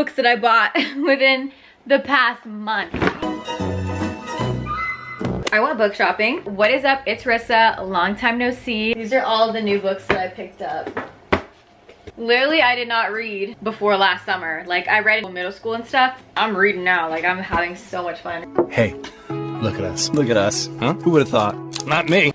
books that I bought within the past month. I went book shopping. What is up? It's Rissa. Long time no see. These are all the new books that I picked up. Literally, I did not read before last summer. Like, I read in middle school and stuff. I'm reading now. Like, I'm having so much fun. Hey, look at us. Look at us. Huh? Who would have thought? Not me.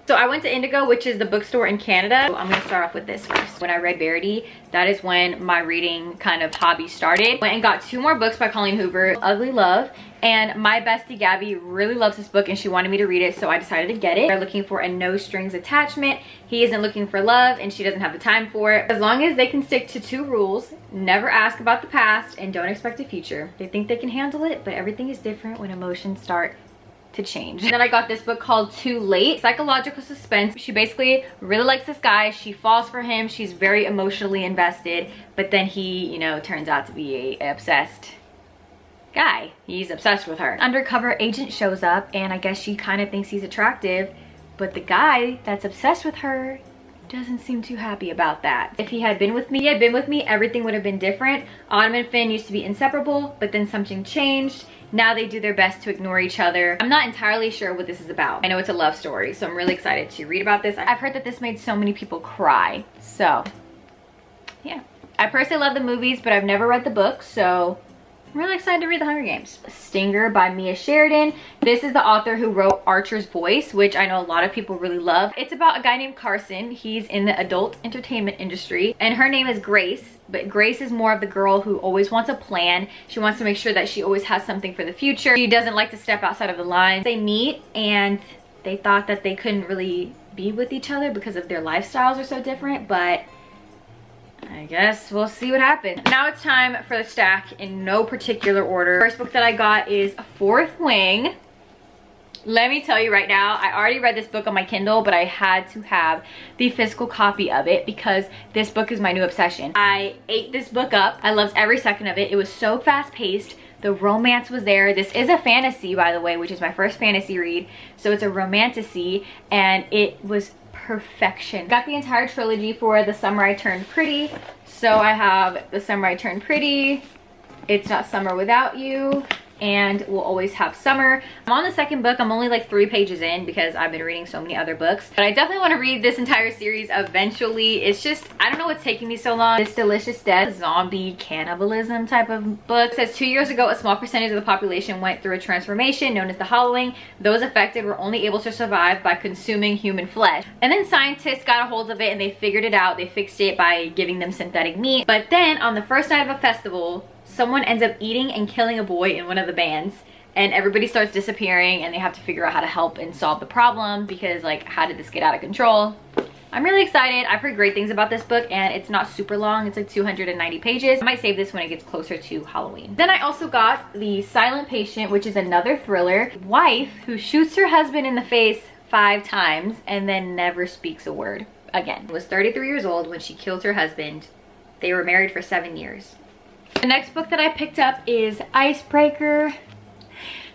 So I went to Indigo, which is the bookstore in Canada. I'm gonna start off with this first. When I read Verity, that is when my reading kind of hobby started. Went and got 2 more books by Colleen Hoover, Ugly Love, and my bestie Gabby really loves this book and she wanted me to read it, so I decided to get it. They're looking for a no strings attachment. He isn't looking for love and she doesn't have the time for it. As long as they can stick to 2 rules, never ask about the past and don't expect a future. They think they can handle it, but everything is different when emotions start to change. Then I got this book called Too Late, psychological suspense. She basically really likes this guy. She falls for him. She's very emotionally invested, but then he, you know, turns out to be a obsessed guy. He's obsessed with her. Undercover agent shows up and I guess she kind of thinks he's attractive, but the guy that's obsessed with her doesn't seem too happy about that. If he had been with me, everything would have been different. Autumn and Finn used to be inseparable, but then something changed. Now they do their best to ignore each other. I'm not entirely sure what this is about. I know it's a love story, so I'm really excited to read about this. I've heard that this made so many people cry, so yeah. I personally love the movies, but I've never read the book, so I'm really excited to read The Hunger Games. Stinger by Mia Sheridan. This is the author who wrote Archer's Voice, which I know a lot of people really love. It's about a guy named Carson. He's in the adult entertainment industry, and her name is Grace, but Grace is more of the girl who always wants a plan. She wants to make sure that she always has something for the future. She doesn't like to step outside of the lines. They meet and they thought that they couldn't really be with each other because of their lifestyles are so different, but I guess we'll see what happens. Now it's time for the stack in no particular order. First book that I got is Fourth Wing. Let me tell you right now, I already read this book on my Kindle, but I had to have the physical copy of it because this book is my new obsession. I ate this book up. I loved every second of it. It was so fast paced. The romance was there. This is a fantasy, by the way, which is my first fantasy read. So it's a romantasy and it was perfection. Got the entire trilogy for The Summer I Turned Pretty. So I have The Summer I Turned Pretty, It's Not Summer Without You, and We'll Always Have Summer. I'm on the second book. I'm only like 3 pages in because I've been reading so many other books, but I definitely want to read this entire series eventually. It's just, I don't know what's taking me so long. This Delicious Death, zombie cannibalism type of book. It says 2 years ago, a small percentage of the population went through a transformation known as the hollowing. Those affected were only able to survive by consuming human flesh. And then scientists got a hold of it and they figured it out. They fixed it by giving them synthetic meat. But then on the first night of a festival, someone ends up eating and killing a boy in one of the bands and everybody starts disappearing and they have to figure out how to help and solve the problem because, like, how did this get out of control? I'm really excited. I've heard great things about this book and it's not super long. It's like 290 pages. I might save this when it gets closer to Halloween. Then I also got The Silent Patient, which is another thriller. Wife who shoots her husband in the face 5 times and then never speaks a word again. Was 33 years old when she killed her husband. They were married for 7 years. The next book that I picked up is Icebreaker.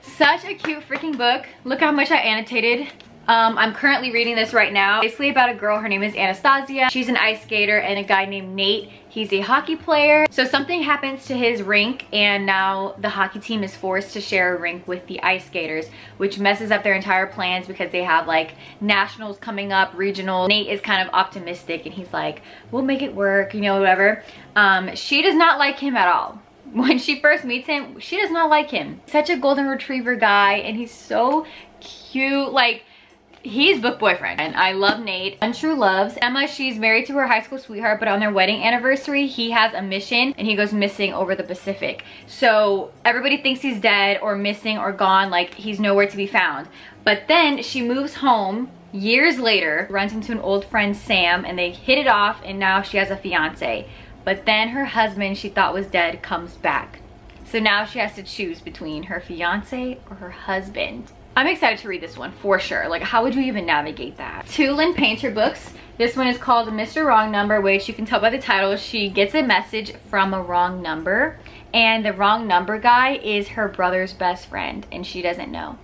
Such a cute freaking book. Look how much I annotated. I'm currently reading this right now. Basically about a girl, her name is Anastasia. She's an ice skater, and a guy named Nate, he's a hockey player. So something happens to his rink and now the hockey team is forced to share a rink with the ice skaters, which messes up their entire plans because they have like nationals coming up, regional. Nate is kind of optimistic and he's like, we'll make it work, you know, whatever. She does not like him at all. When she first meets him, she does not like him. Such a golden retriever guy and he's so cute. Like, he's book boyfriend. And I love Nate. Untrue Loves. Emma, she's married to her high school sweetheart, but on their wedding anniversary, he has a mission and he goes missing over the Pacific. So everybody thinks he's dead or missing or gone, like he's nowhere to be found. But then she moves home years later, runs into an old friend, Sam, and they hit it off and now she has a fiance. But then her husband she thought was dead comes back. So now she has to choose between her fiance or her husband. I'm excited to read this one for sure. Like, how would you even navigate that? 2 Lynn Painter books. This one is called Mr. Wrong Number, which you can tell by the title. She gets a message from a wrong number, and the wrong number guy is her brother's best friend, and she doesn't know.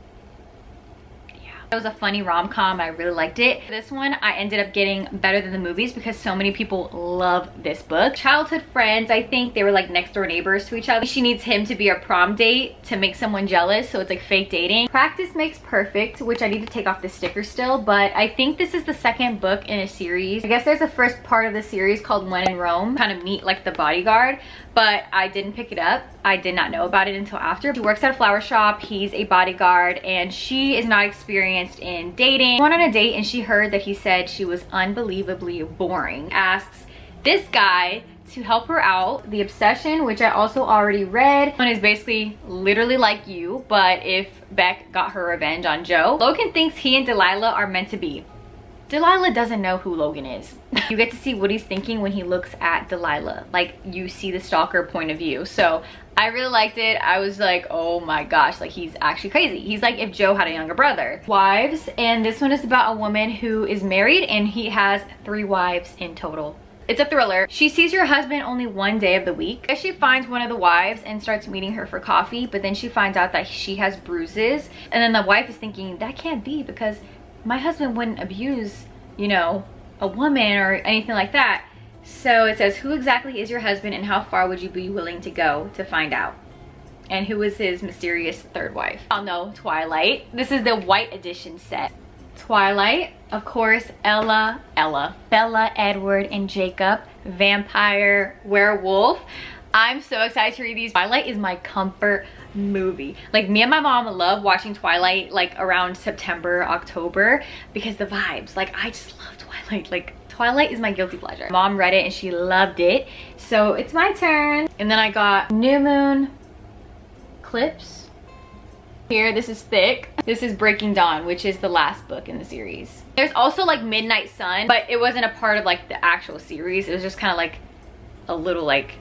Yeah. It was a funny rom-com. I really liked it. This one I ended up getting better than the movies because so many people love this book. Childhood friends, I think they were like next door neighbors to each other. She needs him to be a prom date to make someone jealous, so it's like fake dating. Practice makes perfect, which I need to take off the sticker still, but I think this is the second book in a series. I guess there's a first part of the series called When in Rome, kind of meet like the bodyguard, but I didn't pick it up. I did not know about it until after. She works at a flower shop, he's a bodyguard, and she is not experienced in dating. She went on a date and she heard that he said she was unbelievably boring. Asks this guy to help her out. The Obsession, which I also already read, one is basically literally like You, but if Beck got her revenge on Joe. Logan thinks he and Delilah are meant to be. Delilah doesn't know who Logan is. You get to see what he's thinking when he looks at Delilah. Like, you see the stalker point of view. So I really liked it. I was like, oh my gosh, like he's actually crazy. He's like if Joe had a younger brother. Wives, and this one is about a woman who is married and he has 3 wives in total. It's a thriller. She sees her husband only one day of the week. She finds one of the wives and starts meeting her for coffee, but then she finds out that she has bruises. And then the wife is thinking, that can't be because my husband wouldn't abuse, you know, a woman or anything like that. So it says, who exactly is your husband and how far would you be willing to go to find out? And who is his mysterious third wife? I'll know Twilight. This is the white edition set. Twilight, of course, Bella, Edward, and Jacob, vampire, werewolf. I'm so excited to read these. Twilight is my comfort movie. Like, me and my mom love watching Twilight like around September, October, because the vibes, like, I just love Twilight. Like, Twilight is my guilty pleasure. Mom read it and she loved it, so it's my turn. And then I got New Moon Clips. Here, this is thick. This is Breaking Dawn, which is the last book in the series. There's also like Midnight Sun, but it wasn't a part of like the actual series. It was just kind of like a little like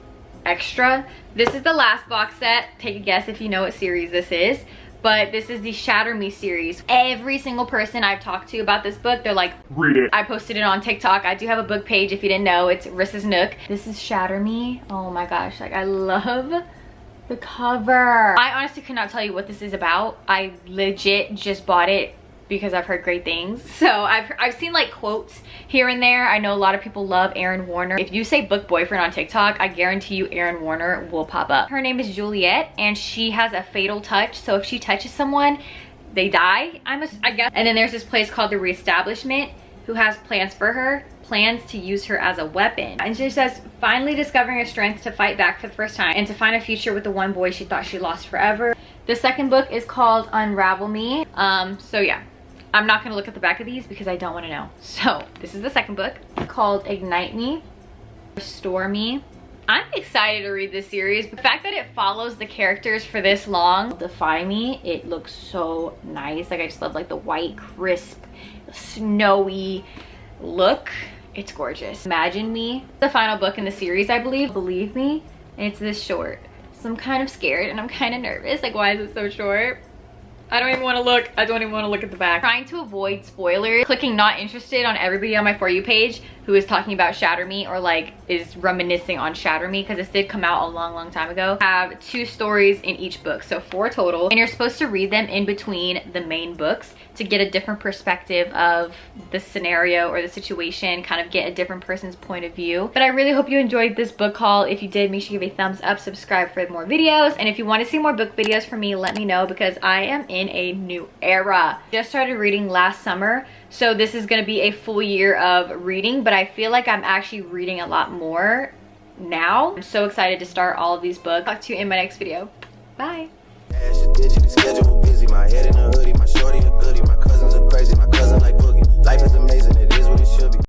extra. This is the last box set. Take a guess if you know what series this is. But this is the Shatter Me series. Every single person I've talked to about this book, they're like, read it. I posted it on TikTok. I do have a book page if you didn't know. It's Rissa's Nook. This is Shatter Me. Oh my gosh, like I love the cover. I honestly could not tell you what this is about. I legit just bought it because I've heard great things. So I've seen like quotes here and there. I know a lot of people love Aaron Warner. If you say book boyfriend on TikTok, I guarantee you Aaron Warner will pop up. Her name is Juliet and she has a fatal touch. So if she touches someone, they die, I guess. And then there's this place called the Reestablishment who has plans for her, plans to use her as a weapon. And she says, finally discovering her strength to fight back for the first time and to find a future with the one boy she thought she lost forever. The second book is called Unravel Me. So yeah, I'm not gonna look at the back of these because I don't wanna know. So this is the second book called Ignite Me, Restore Me. I'm excited to read this series. The fact that it follows the characters for this long, Defy Me, it looks so nice. Like I just love like the white, crisp, snowy look. It's gorgeous. Imagine Me, the final book in the series, I believe. Believe Me, and it's this short. So I'm kind of scared and I'm kind of nervous. Like, why is it so short? I don't even want to look. I don't even want to look at the back. Trying to avoid spoilers, clicking not interested on everybody on my For You page who is talking about Shatter Me or like is reminiscing on Shatter Me, because this did come out a long time ago. I have 2 stories in each book, so 4 total, and you're supposed to read them in between the main books to get a different perspective of the scenario or the situation, kind of get a different person's point of view. But I really hope you enjoyed this book haul. If you did, make sure you give a thumbs up, subscribe for more videos, and if you want to see more book videos from me, let me know, because I am in a new era. Just started reading last summer, so this is going to be a full year of reading, but I feel like I'm actually reading a lot more now. I'm so excited to start all of these books. Talk to you in my next video. Bye.